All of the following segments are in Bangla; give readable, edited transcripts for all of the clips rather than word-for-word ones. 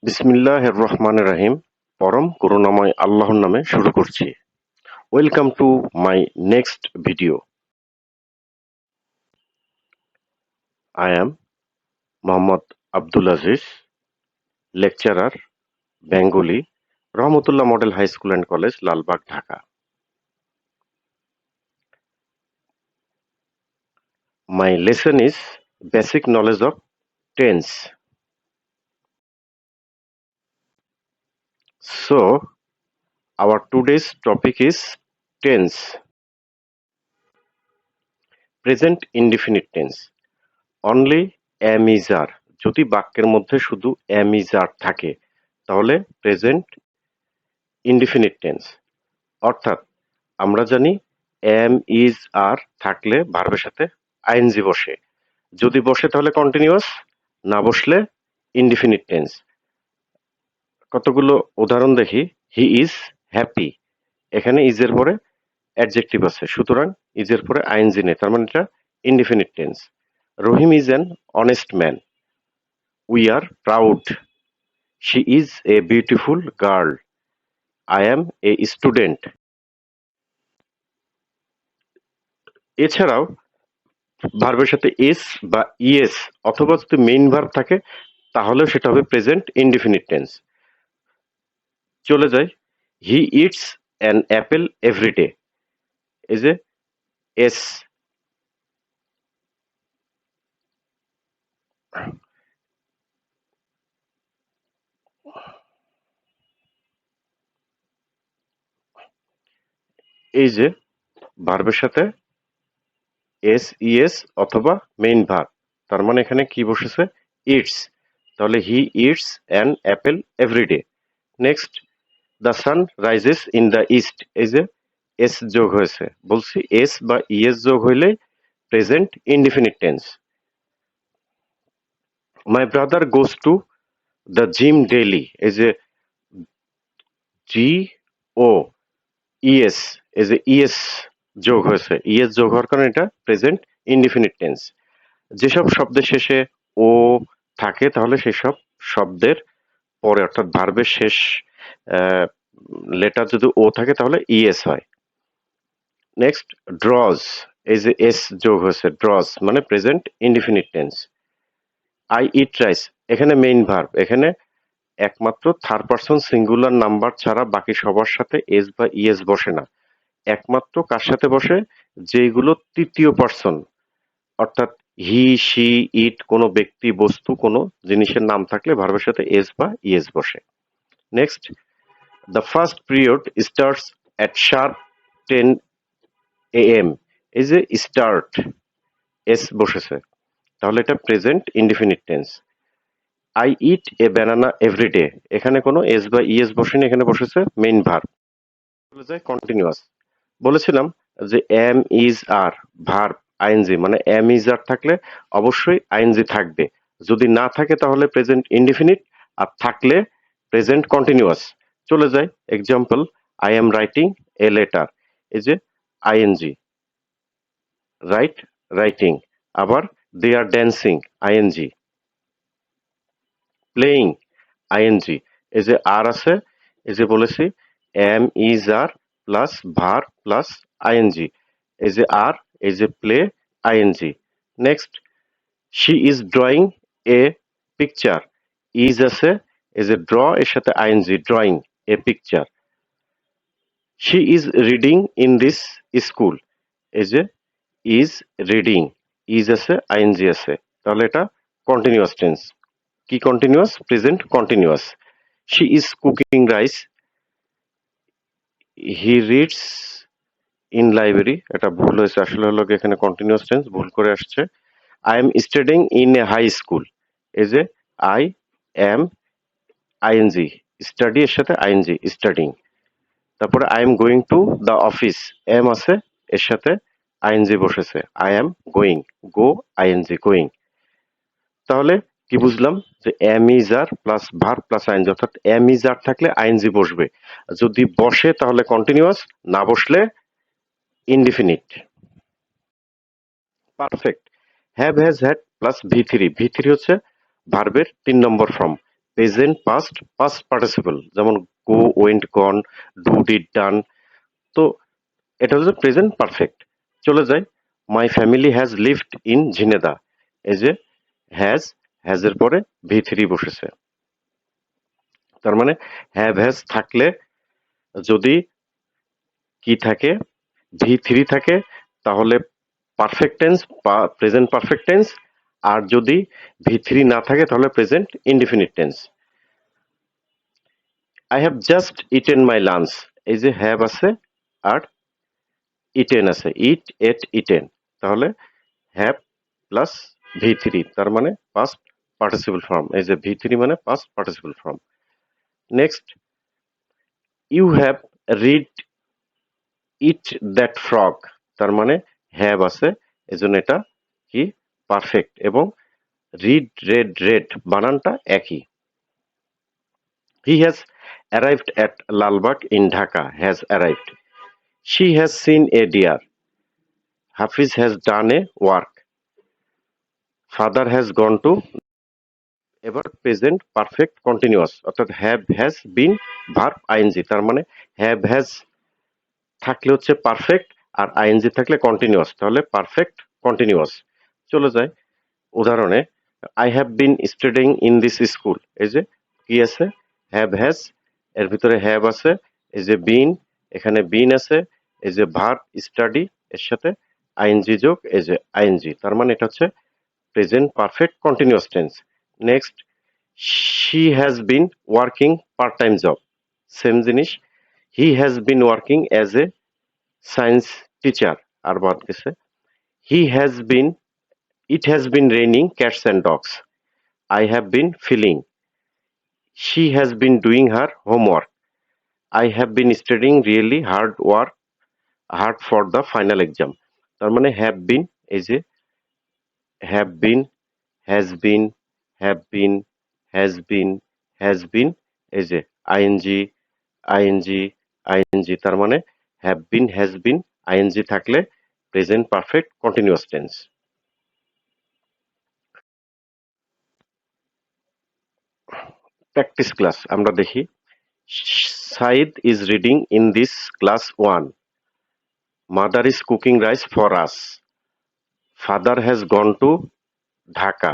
বিসমিল্লাহির রহমানির রহিম। পরম করুণাময় আল্লাহর নামে শুরু করছি। Welcome to my next video. I am Mohammad Abdul Aziz, lecturer, Bengali, Rahmatullah model high school and college, Lalbagh, Dhaka. My lesson is basic knowledge of tense. So, our today's topic is tense, present indefinite tense. Only am is are. যদি বাক্যের মধ্যে শুধু am is are থাকে তাহলে প্রেজেন্ট ইনডিফিনিট টেন্স। অর্থাৎ আমরা জানি am is are থাকলে ভার্বের সাথে আইএনজি বসে, যদি বসে তাহলে কন্টিনিউয়াস, না বসলে ইনডিফিনিট টেন্স। কতগুলো উদাহরণ দেখি। হি ইজ হ্যাপি, এখানে ইজ এর পরে অ্যাডজেক্টিভ আছে, সুতরাং ইজ এর পরে আইএনজি নেই, তার মানে এটা indefinite tense. Rahim is an honest man, we are proud, she is a beautiful girl, I am a student. এছাড়াও ভার্বের সাথে এস বা ইএস অথবা যদি মেইন ভার্ব থাকে তাহলেও সেটা হবে প্রেজেন্ট ইনডিফিনিট টেন্স। চলে যাই। He eats an apple everyday, এই যে এস। এই যে ভার্বের সাথে এস ইএস অথবা মেইন ভার্ব, তার মানে এখানে কি বসেছে? ইটস। তাহলে he eats an apple everyday. Next, the sun rises in the east, এই যে এস যোগ হয়েছে, বলছি এস বা ইএস যোগ হইলে present indefinite tense. My brother goes to the gym daily, এই যে জি ও ইএস, এই যে ইএস যোগ হয়েছে, ইএস যোগ হওয়ার কারণে এটা প্রেজেন্ট ইনডিফিনিট টেন্স। যেসব শব্দের শেষে ও থাকে তাহলে সেসব শব্দের পরে অর্থাৎ ভার্বের শেষ লেটার যদি ও থাকে তাহলে ইএস হয়। নেক্সট, ড্রজ, এই যে এস যোগ হয়েছে, ড্রজ মানে present indefinite tense. I eat rice, এখানে মেইন ভার্ব, এখানে একমাত্র থার্ড পারসন সিঙ্গুলার নাম্বার ছাড়া বাকি সবার সাথে এস বা ইএস বসে না। একমাত্র কার সাথে বসে? যেগুলো তৃতীয় পারসন, অর্থাৎ হি, শি, ইট, কোনো ব্যক্তি, বস্তু, কোনো জিনিসের নাম থাকলে ভার্বের সাথে এস বা ইএস বসে। Next, the first period starts at sharp 10 AM, এই যে স্টার্ট এস বসেছে, তাহলে এটা present indefinite tense. I eat a banana everyday, এখানে কোনো এস বা ইএস বসেনি, এখানে বসেছে মেইন ভার্ব। চলে যায় কন্টিনিউয়াস। বলেছিলাম যে am is are verb ING, মানে এম ইজ আর থাকলে অবশ্যই আইএনজি থাকবে, যদি না থাকে তাহলে প্রেজেন্ট ইনডিফিনিট, আর থাকলে প্রেজেন্ট কন্টিনিউয়াস। চলে যায় example, I am writing a letter, এই যে আইএনজি, রাইট রাইটিং। আবার they are dancing ING, playing ING, এই যে আর আছে, এই যে বলেছি am is are plus verb plus ING, এই যে আর, এই যে play, ING. Next, she is drawing a picture, is আছে, এই যে ড্র এর সাথে ING, drawing a picture. She is reading in this school, এই যে ইজ রিডিং, ইজ আছে, আইএনজি আছে, তাহলে এটা কন্টিনিউয়াস টেন্স। কি continuous? Present continuous. She is cooking rice, he reads in library, এটা ভুল হয়েছে, আসলে হলো এখানে কন্টিনিউয়াস টেন্স ভুল করে আসছে। I am studying in a high school, এই যে আই এম আইএনজি, স্টাডি এর সাথে আইএনজি, স্টাডিং। তারপরে I am going to the office, am আছে, এর সাথে আইএনজি বসেছে, I am going, go ING, going. তাহলে কি বুঝলাম? যে am is are plus verb plus ING, অর্থাৎ এম ইজ আর থাকলে আইএনজি বসবে, যদি বসে তাহলে কন্টিনিউয়াস, না বসলে indefinite. Perfect, have has had plus V three, V three হচ্ছে ভার্বের 3 নম্বর form, present past past participle, যেমন go, went, gone, do, did, done. তো এটা হচ্ছে প্রেজেন্ট পারফেক্ট। চলে যাই, my family has lived in Jhenaidah. এই যে হ্যাজ এর পরে ভি3 বসেছে, তার মানে হ্যাজ থাকলে যদি কি থাকে, ভি3 থাকে, তাহলে পারফেক্ট টেন্স বা প্রেজেন্ট পারফেক্ট টেন্স। আর যদি ভি3 না থাকে তাহলে present indefinite tense. I have just eaten my lunch. এই যে হ্যাভ আছে আর ইটেন আছে, ইট, এট, ইটেন, তাহলে হ্যাভ প্লাস ভি3, তার মানে পাস্ট পার্টিসিপল ফর্ম। এই যে ভি3 মানে past participle form. Next, you have read it that frog, তার মানে হ্যাভ আছে, এজন্য এটা কি পারফেক্ট। এবং রিড, রেড, রেড বানানটা একই। He has arrived at Lalbagh in Dhaka, has arrived. She has seen a deer. Hafiz has done a work. Father has gone to. এবার প্রেজেন্ট পারফেক্ট কন্টিনিউয়াস, অর্থাৎ have has been verb ING, তার মানে হ্যাভ হ্যাজ থাকলে হচ্ছে পারফেক্ট, আর আইএনজি থাকলে কন্টিনিউয়াস, তাহলে পারফেক্ট কন্টিনিউয়াস। চলে যায় উদাহরণে, I have been studying in this school. এই যে কি আছে, হ্যাভ হ্যাজ, এর ভিতরে হ্যাভ আছে, এই যে বিন, এখানে বিন আছে, এই যে ভার্ব স্টাডি এর সাথে আইএনজি যোগ, এই যে আইএনজি, তার মানে এটা হচ্ছে present perfect continuous tense. Next, she has been working part time job, same জিনিস। He has been working as a science teacher, আর বাদ গেছে। He has been, it has been raining cats and dogs. I have been feeling. She has been doing her homework. I have been studying really hard for the final exam. তার মানে have been, এই যে have been, has been, have been, has been, এই যে ing, ing, তার মানে have been, has been, ing থাকলে present perfect continuous tense. Practice class আমরা দেখি। Saeed is reading in this class 1. Mother is cooking rice for us. Father has gone to Dhaka.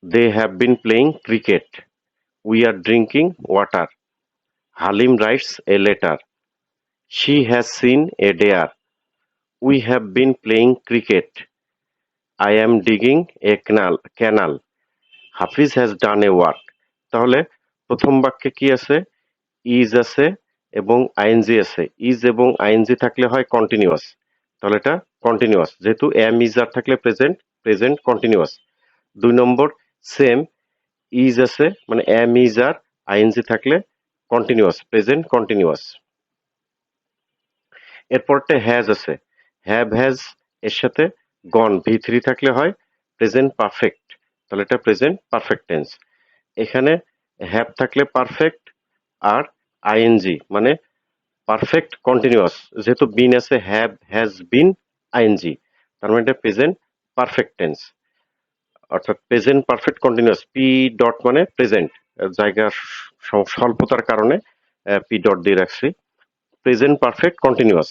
They have been playing cricket. We are drinking water. Halim writes a letter. She has seen a deer. We have been playing cricket. I am digging a canal. Hafiz has done a work. তাহলে প্রথম বাক্যে কি আছে, ইজ আছে এবং আইএনজি আছে। ইজ এবং আইএনজি থাকলে হয় কন্টিনিউয়াস, তাহলে এটা কন্টিনিউয়াস, যেহেতু এম ইজ আর থাকলে present, present continuous. 2 number, same, is আছে মানে এম ইজ আর, আইএনজি থাকলে কন্টিনিউয়াস, প্রেজেন্ট কন্টিনিউয়াস। এরপরটা হ্যাজ আছে, হ্যাভ হ্যাজ এর সাথে গন ভি3 থাকলে হয় প্রেজেন্ট পারফেক্ট, তাহলে এটা প্রেজেন্ট পারফেক্ট টেন্স। এখানে হ্যাভ থাকলে পারফেক্ট, আর আইএনজি মানে পারফেক্ট কন্টিনিউয়াস, যেহেতু বিন আছে, হ্যাভ হ্যাজ বিন আইএনজি, তার মানে এটা প্রেজেন্ট পারফেক্ট টেন্স, অর্থাৎ present perfect continuous. P dot মানে প্রেজেন্ট, জায়গা স্বল্পতার কারণে পি ডট দিয়ে রাখছি। Present perfect continuous.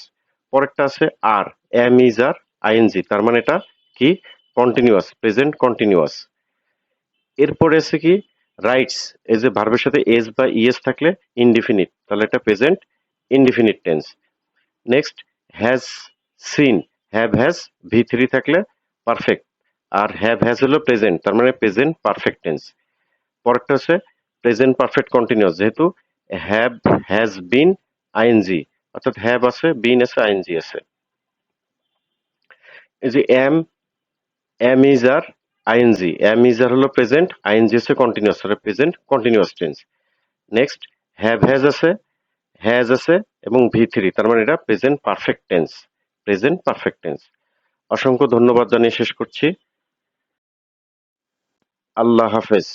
পরেরটা আছে আর, এম ইজ আর, আইএনজি, তার মানে এটা কি কন্টিনিউয়াস, প্রেজেন্ট কন্টিনিউয়াস। এরপরে আছে কি রাইটস, এই যে ভার্বের সাথে এস বা ইএস থাকলে ইনডিফিনিট, তাহলে এটা present indefinite tense. Next, has seen, have has ভি3 থাকলে পারফেক্ট, আর হ্যাভ হ্যাজ হলো প্রেজেন্ট, তার মানে প্রেজেন্ট পারফেক্ট টেন্স। পরেরটা হচ্ছে প্রেজেন্ট পারফেক্ট কন্টিনিউয়াস, যেহেতু হ্যাভ হ্যাজ বিন আইএনজি, অর্থাৎ হ্যাভ আছে, বিন আছে, আইএনজি আছে। এই যে am is R, ING, M is আর হলো প্রেজেন্ট, আইএনজি হচ্ছে কন্টিনিউয়াস, তাহলে present continuous tense. Next, has আছে এবং ভি3, তার মানে এটা present perfect tense, present perfect tense. অসংখ্য ধন্যবাদ জানিয়ে শেষ করছি। আল্লাহ হাফেজ।